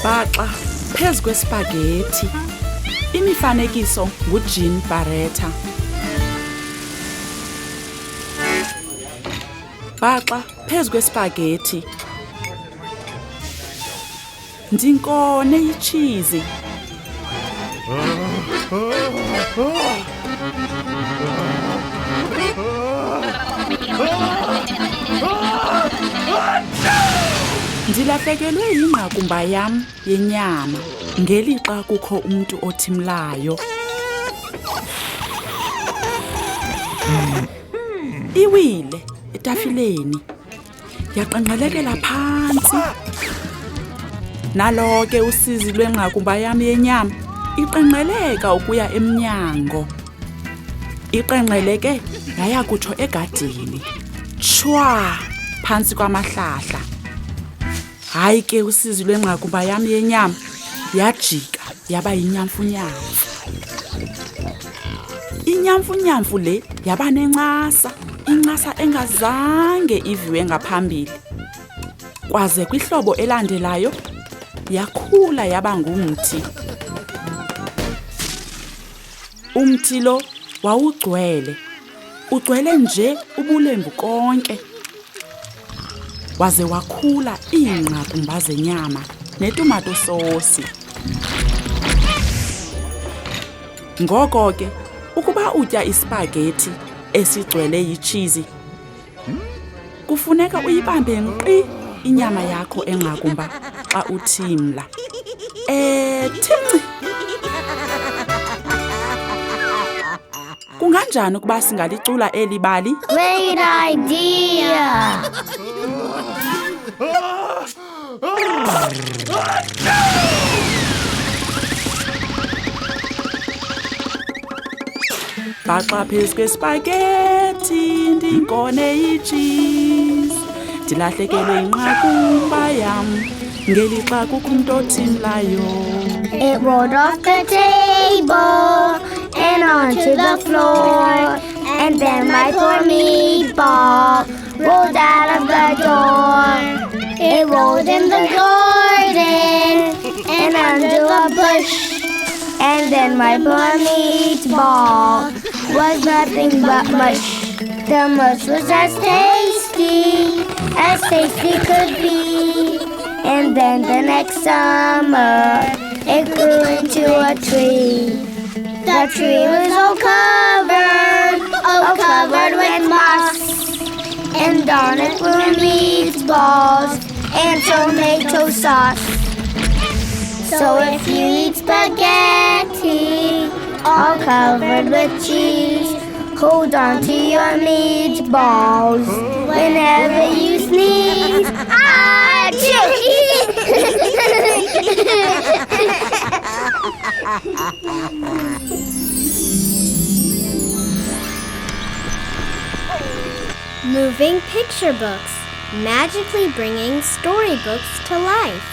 Bhaxa phezu kwespaghetti. Imifanekiso nguJean Barretta. Bhaxa phezu kwespaghetti. Ndinkone ichizi. Ndilahlekelwe yingqakumba yam yenyama ngelixa kukho umntu othimlayo. Iwile etafileni yaqenqelekela phantsi. Nalo ke usizi lwengqakumba yam yenyama iqenqeleka ukuya emnyango. Iqenqeleke yaya kutsho egadini. Shwa phantsi kwamahlahla. Hayi ke usizi lwengqakumba yam yenyama yajika yaba yinyamfunyamfu. Inyamfunyamfu le yaba nencasa, incasa engazange iviwe ngaphambili. Kwaze kwihlobo elandelayo yakhula yaba ngumthi. Umthi lo wawugcwele, ugcwele nje ubulembu konke. Waze wakhula iingqakumba zenyama netumato sosi. Ngoko ke ukuba utya ispaghetti esigcwele yichizi, kufuneka uyibambe nkqi inyama yakho engqakumba xa uthimla. Thinci. Kunganjani ukuba singalicula eli bali? Great idea! Bhaxa phezu kwespaghetti ndinkone icheese. Ndilahlekelwe yingqakumba yam ngelixa kukho umntu othimlayo. It rolled off the table and onto the floor, and then my poor meatball rolled out of the door. It rolled in the garden and under a bush, and then my poor meatball was nothing but mush. The mush was as tasty could be. And then the next summer, it grew into a tree. The tree was all covered with moss. And on it were meatballs and tomato sauce. So if you eat spaghetti all covered with cheese, hold on to your meatballs whenever you sneeze. Moving picture books, magically bringing storybooks to life.